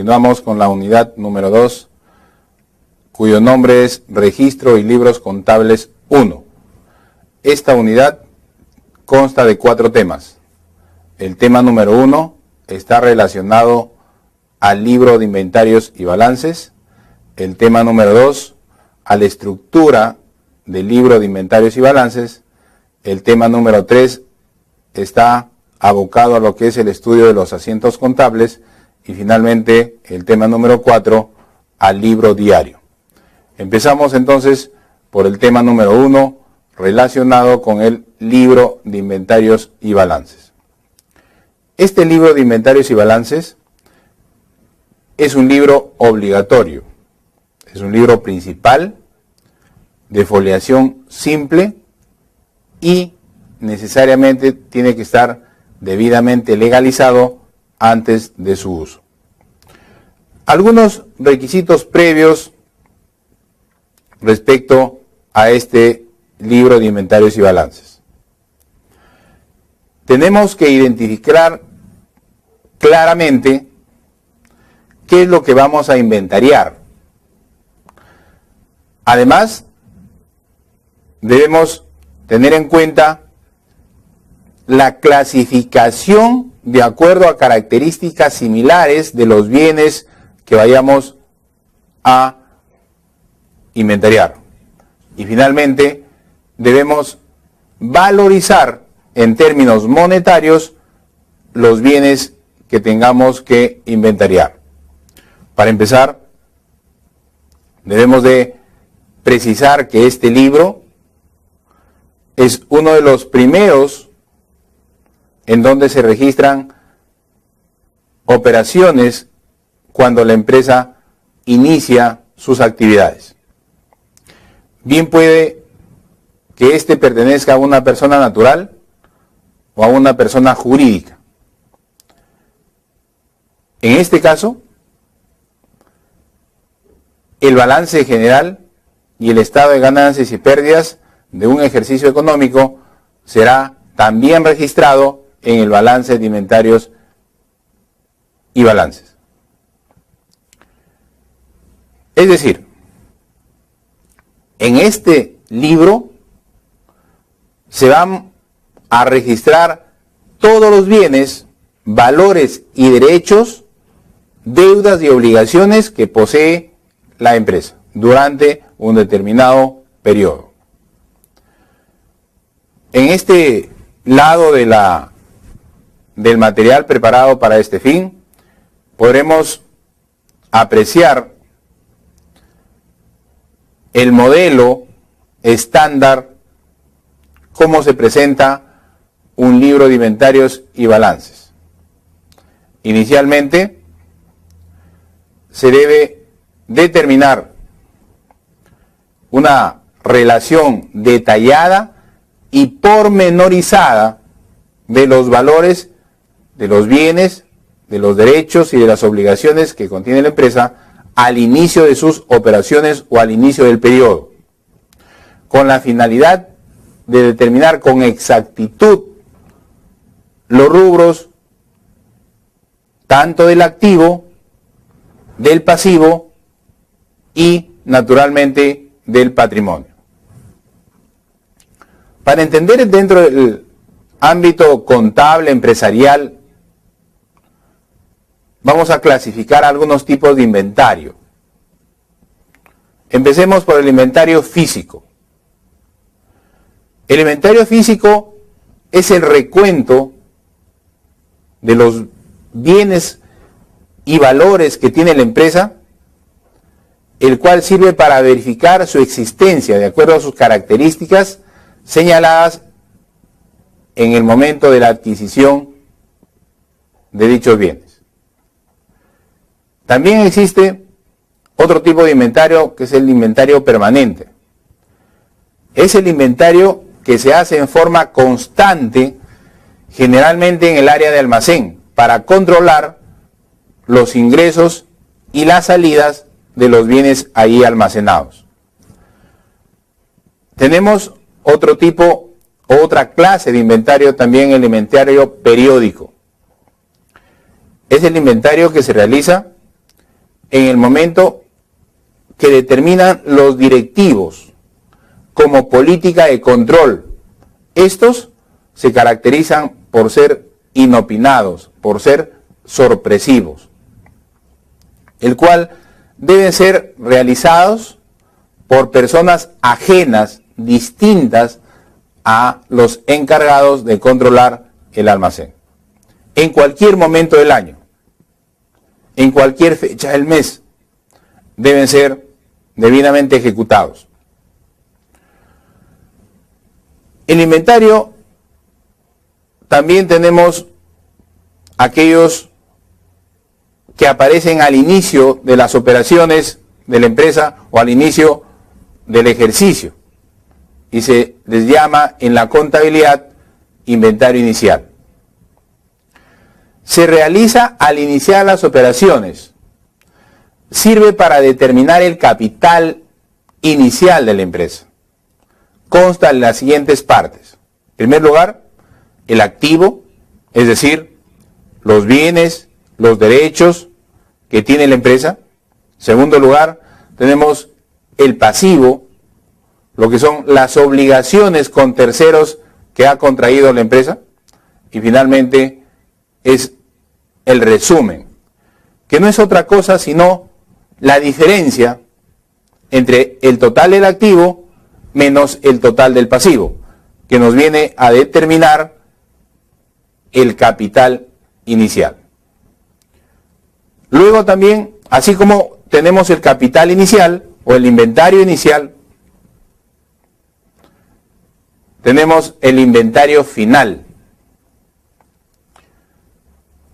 Continuamos con la unidad número 2, cuyo nombre es Registro y Libros Contables 1. Esta unidad consta de 4 temas. El tema número 1 está relacionado al libro de inventarios y balances. El tema número 2, a la estructura del libro de inventarios y balances. El tema número 3 está abocado a lo que es el estudio de los asientos contables. Y finalmente, el tema número 4, al libro diario. Empezamos entonces por el tema número 1, relacionado con el libro de inventarios y balances. Este libro de inventarios y balances es un libro obligatorio. Es un libro principal, de foliación simple y necesariamente tiene que estar debidamente legalizado antes de su uso. Algunos requisitos previos respecto a este libro de inventarios y balances. Tenemos que identificar claramente qué es lo que vamos a inventariar. Además, debemos tener en cuenta la clasificación de acuerdo a características similares de los bienes que vayamos a inventariar. Y finalmente, debemos valorizar en términos monetarios los bienes que tengamos que inventariar. Para empezar, debemos de precisar que este libro es uno de los primeros en donde se registran operaciones cuando la empresa inicia sus actividades. Bien puede que éste pertenezca a una persona natural o a una persona jurídica. En este caso, el balance general y el estado de ganancias y pérdidas de un ejercicio económico será también registrado en el balance de inventarios y balances. Es decir, en este libro se van a registrar todos los bienes, valores y derechos, deudas y obligaciones que posee la empresa durante un determinado periodo. En este lado del material preparado para este fin, podremos apreciar el modelo estándar, cómo se presenta un libro de inventarios y balances. Inicialmente, se debe determinar una relación detallada y pormenorizada de los valores, de los bienes, de los derechos y de las obligaciones que contiene la empresa al inicio de sus operaciones o al inicio del periodo, con la finalidad de determinar con exactitud los rubros tanto del activo, del pasivo y naturalmente del patrimonio. Para entender dentro del ámbito contable empresarial, vamos a clasificar algunos tipos de inventario. Empecemos por el inventario físico. El inventario físico es el recuento de los bienes y valores que tiene la empresa, el cual sirve para verificar su existencia de acuerdo a sus características señaladas en el momento de la adquisición de dichos bienes. También existe otro tipo de inventario que es el inventario permanente. Es el inventario que se hace en forma constante, generalmente en el área de almacén, para controlar los ingresos y las salidas de los bienes ahí almacenados. Tenemos otro tipo, otra clase de inventario también, el inventario periódico. Es el inventario que se realiza en el momento que determinan los directivos como política de control. Estos se caracterizan por ser inopinados, por ser sorpresivos, el cual deben ser realizados por personas ajenas, distintas a los encargados de controlar el almacén. En cualquier momento del año, en cualquier fecha del mes, deben ser debidamente ejecutados. En inventario también tenemos aquellos que aparecen al inicio de las operaciones de la empresa o al inicio del ejercicio, y se les llama en la contabilidad inventario inicial. Se realiza al iniciar las operaciones. Sirve para determinar el capital inicial de la empresa. Consta en las siguientes partes. En primer lugar, el activo, es decir, los bienes, los derechos que tiene la empresa. En segundo lugar, tenemos el pasivo, lo que son las obligaciones con terceros que ha contraído la empresa. Y finalmente es el resumen, que no es otra cosa sino la diferencia entre el total del activo menos el total del pasivo, que nos viene a determinar el capital inicial. Luego también, así como tenemos el capital inicial o el inventario inicial, tenemos el inventario final.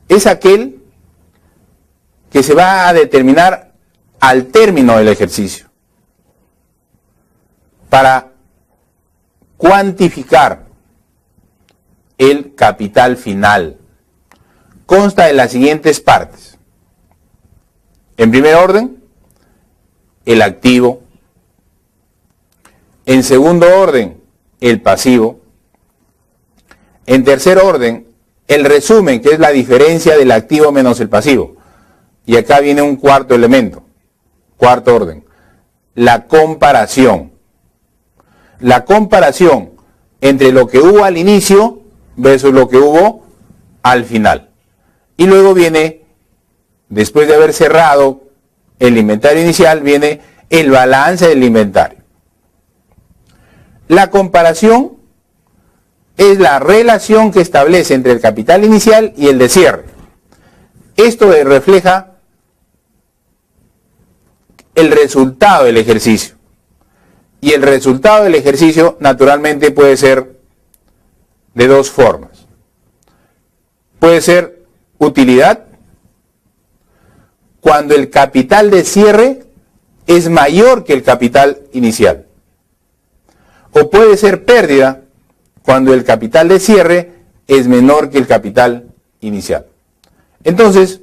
Es aquel que se va a determinar al término del ejercicio para cuantificar el capital final. Consta de las siguientes partes. En primer orden, el activo. En segundo orden, el pasivo. En tercer orden, el resumen, que es la diferencia del activo menos el pasivo. Y acá viene un cuarto elemento, cuarto orden, la comparación. La comparación entre lo que hubo al inicio versus lo que hubo al final. Y luego viene, después de haber cerrado el inventario inicial, viene el balance del inventario. La comparación es la relación que establece entre el capital inicial y el de cierre. Esto refleja el resultado del ejercicio. Y el resultado del ejercicio naturalmente puede ser de dos formas. Puede ser utilidad, cuando el capital de cierre es mayor que el capital inicial. O puede ser pérdida, cuando el capital de cierre es menor que el capital inicial. Entonces,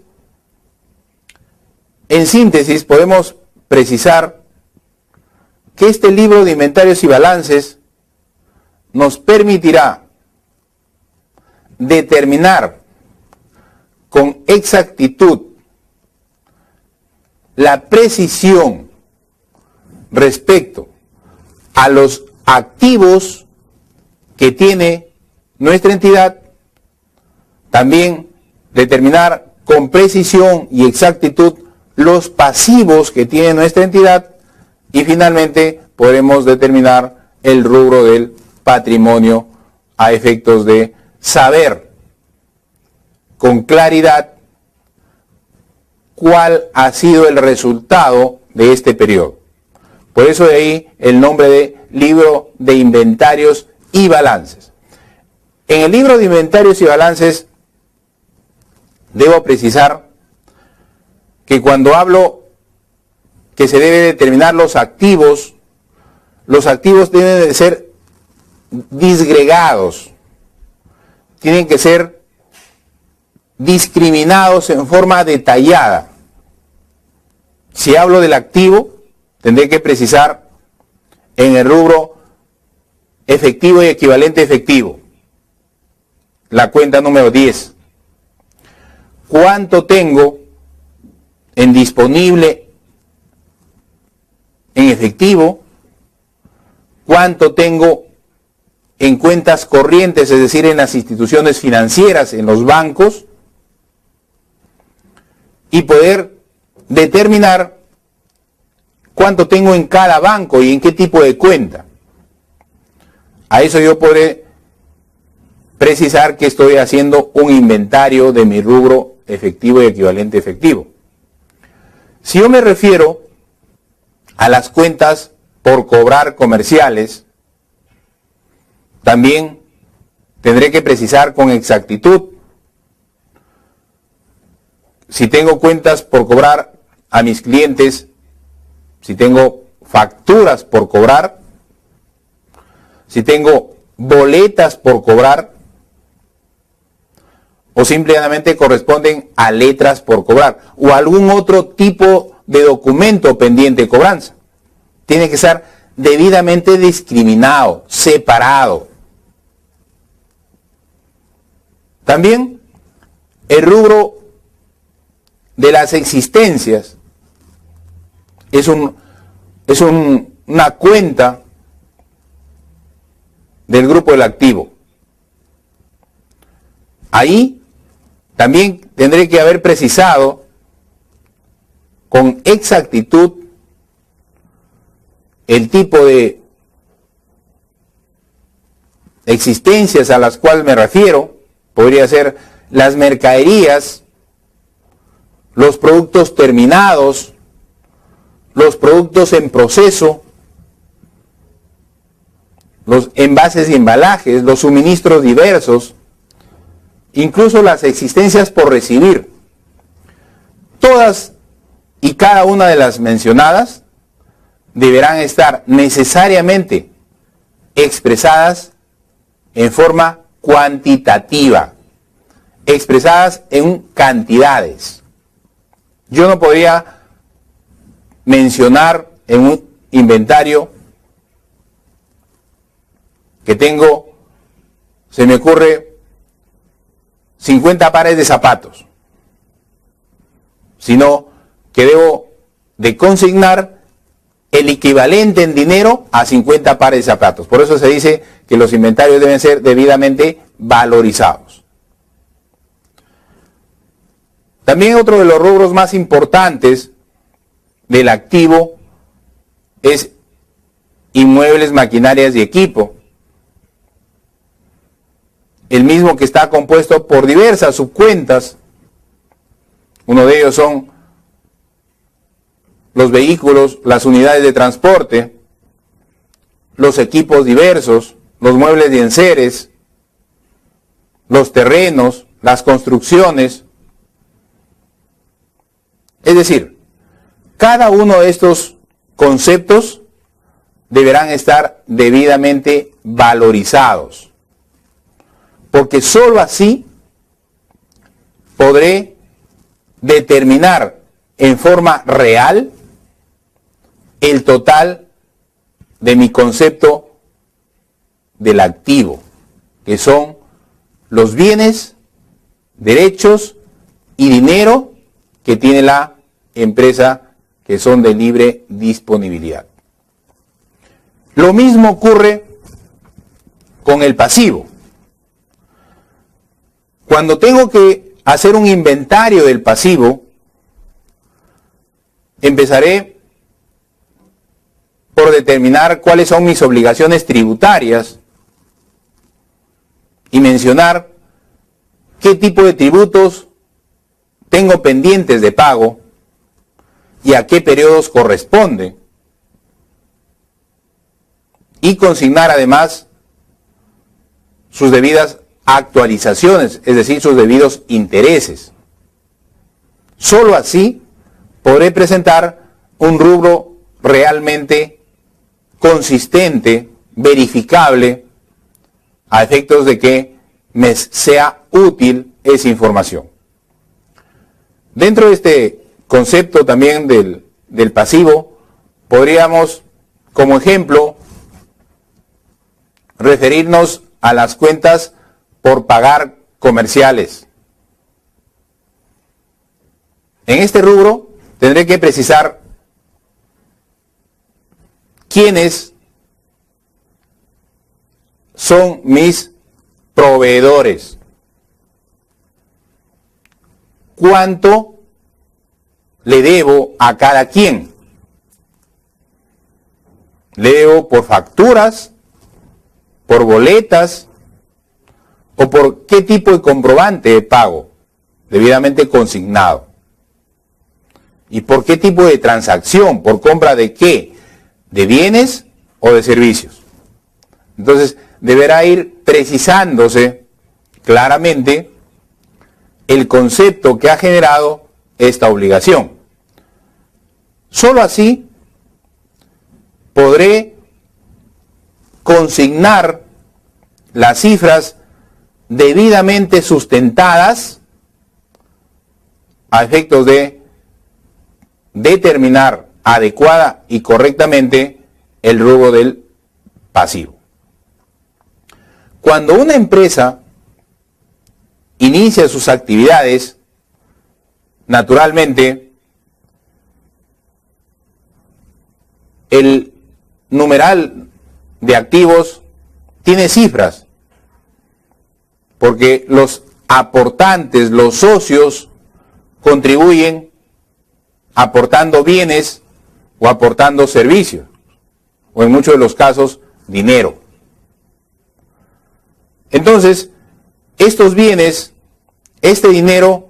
en síntesis, podemos precisar que este libro de inventarios y balances nos permitirá determinar con exactitud la precisión respecto a los activos que tiene nuestra entidad, también determinar con precisión y exactitud los pasivos que tiene nuestra entidad y finalmente podremos determinar el rubro del patrimonio a efectos de saber con claridad cuál ha sido el resultado de este periodo. Por eso de ahí el nombre de libro de inventarios y balances. En el libro de inventarios y balances debo precisar que cuando hablo que se debe determinar los activos deben de ser disgregados, tienen que ser discriminados en forma detallada. Si hablo del activo, tendré que precisar en el rubro efectivo y equivalente efectivo, la cuenta número 10. ¿Cuánto tengo en disponible en efectivo, cuánto tengo en cuentas corrientes, es decir, en las instituciones financieras, en los bancos, y poder determinar cuánto tengo en cada banco y en qué tipo de cuenta. A eso yo podré precisar que estoy haciendo un inventario de mi rubro efectivo y equivalente efectivo. Si yo me refiero a las cuentas por cobrar comerciales, también tendré que precisar con exactitud si tengo cuentas por cobrar a mis clientes, si tengo facturas por cobrar, si tengo boletas por cobrar, o simplemente corresponden a letras por cobrar, o algún otro tipo de documento pendiente de cobranza. Tiene que estar debidamente discriminado, separado. También el rubro de las existencias es una cuenta del grupo del activo. Ahí también tendré que haber precisado con exactitud el tipo de existencias a las cuales me refiero. Podría ser las mercaderías, los productos terminados, los productos en proceso, los envases y embalajes, los suministros diversos, incluso las existencias por recibir. Todas y cada una de las mencionadas deberán estar necesariamente expresadas en forma cuantitativa, expresadas en cantidades. Yo no podría mencionar en un inventario que tengo, se me ocurre, 50 pares de zapatos, sino que debo de consignar el equivalente en dinero a 50 pares de zapatos. Por eso se dice que los inventarios deben ser debidamente valorizados. También otro de los rubros más importantes del activo es inmuebles, maquinarias y equipo. El mismo que está compuesto por diversas subcuentas. Uno de ellos son los vehículos, las unidades de transporte, los equipos diversos, los muebles y enseres, los terrenos, las construcciones. Es decir, cada uno de estos conceptos deberán estar debidamente valorizados, porque sólo así podré determinar en forma real el total de mi concepto del activo, que son los bienes, derechos y dinero que tiene la empresa, que son de libre disponibilidad. Lo mismo ocurre con el pasivo. Cuando tengo que hacer un inventario del pasivo, empezaré por determinar cuáles son mis obligaciones tributarias y mencionar qué tipo de tributos tengo pendientes de pago y a qué periodos corresponden, y consignar además sus debidas actualizaciones, es decir, sus debidos intereses. Solo así podré presentar un rubro realmente consistente, verificable, a efectos de que me sea útil esa información. Dentro de este concepto también del pasivo, podríamos, como ejemplo, referirnos a las cuentas por pagar comerciales. En este rubro tendré que precisar quiénes son mis proveedores, cuánto le debo a cada quien. Le debo por facturas, por boletas o por qué tipo de comprobante de pago debidamente consignado. ¿Y por qué tipo de transacción? ¿Por compra de qué? ¿De bienes o de servicios? Entonces, deberá ir precisándose claramente el concepto que ha generado esta obligación. Solo así podré consignar las cifras debidamente sustentadas a efectos de determinar adecuada y correctamente el rubro del pasivo. Cuando una empresa inicia sus actividades, naturalmente, el numeral de activos tiene cifras, porque los aportantes, los socios, contribuyen aportando bienes o aportando servicios, o en muchos de los casos, dinero. Entonces, estos bienes, este dinero,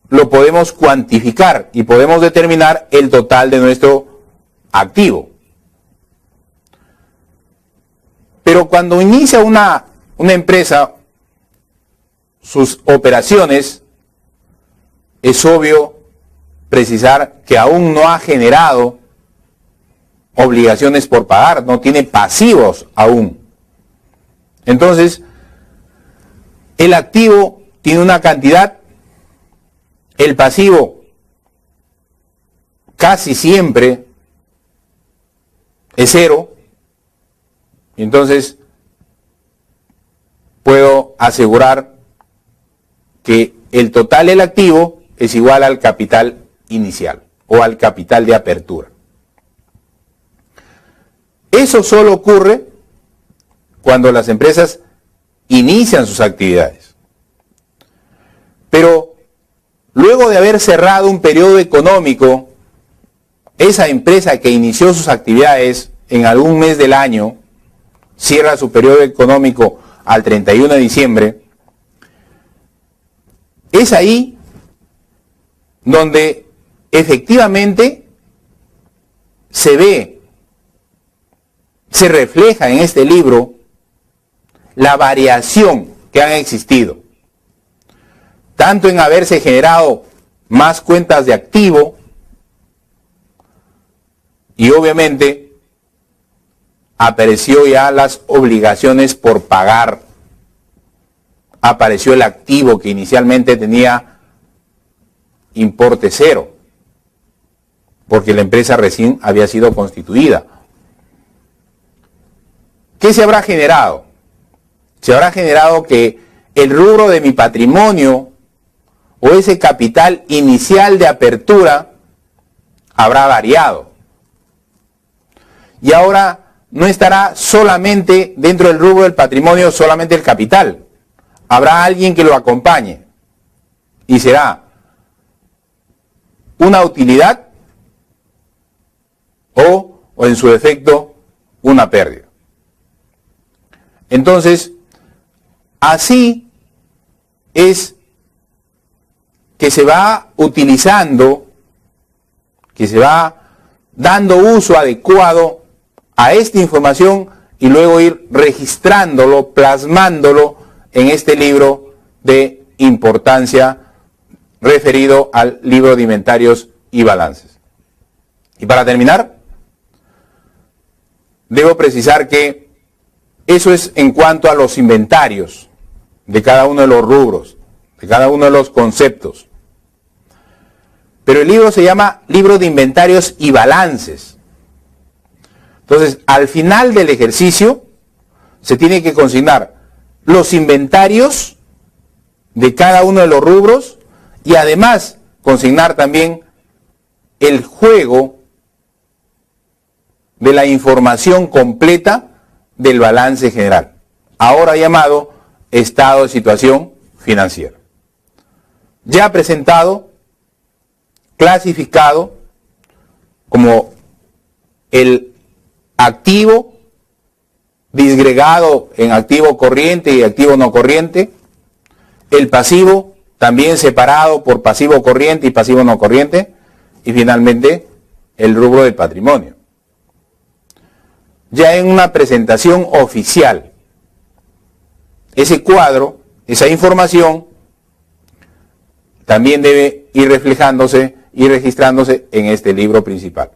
lo podemos cuantificar y podemos determinar el total de nuestro activo. Pero cuando inicia una empresa sus operaciones, es obvio precisar que aún no ha generado obligaciones por pagar, no tiene pasivos aún. Entonces, el activo tiene una cantidad, el pasivo casi siempre es cero, y entonces puedo asegurar que el total del activo es igual al capital inicial o al capital de apertura. Eso solo ocurre cuando las empresas inician sus actividades. Pero luego de haber cerrado un periodo económico, esa empresa que inició sus actividades en algún mes del año, cierra su periodo económico al 31 de diciembre, es ahí donde efectivamente se ve, se refleja en este libro la variación que han existido, tanto en haberse generado más cuentas de activo y obviamente apareció ya las obligaciones por pagar, apareció el activo que inicialmente tenía importe cero, porque la empresa recién había sido constituida. ¿Qué se habrá generado? Se habrá generado que el rubro de mi patrimonio o ese capital inicial de apertura habrá variado. Y ahora no estará solamente dentro del rubro del patrimonio solamente el capital. Habrá alguien que lo acompañe y será una utilidad o en su defecto una pérdida. Entonces, así es que se va utilizando, que se va dando uso adecuado a esta información y luego ir registrándolo, plasmándolo en este libro de importancia referido al libro de inventarios y balances. Y para terminar, debo precisar que eso es en cuanto a los inventarios de cada uno de los rubros, de cada uno de los conceptos. Pero el libro se llama Libro de Inventarios y Balances. Entonces, al final del ejercicio, se tiene que consignar los inventarios de cada uno de los rubros y además consignar también el juego de la información completa del balance general, ahora llamado estado de situación financiera. Ya presentado, clasificado como el activo disgregado en activo corriente y activo no corriente, el pasivo también separado por pasivo corriente y pasivo no corriente, y finalmente el rubro del patrimonio. Ya en una presentación oficial, ese cuadro, esa información, también debe ir reflejándose y registrándose en este libro principal.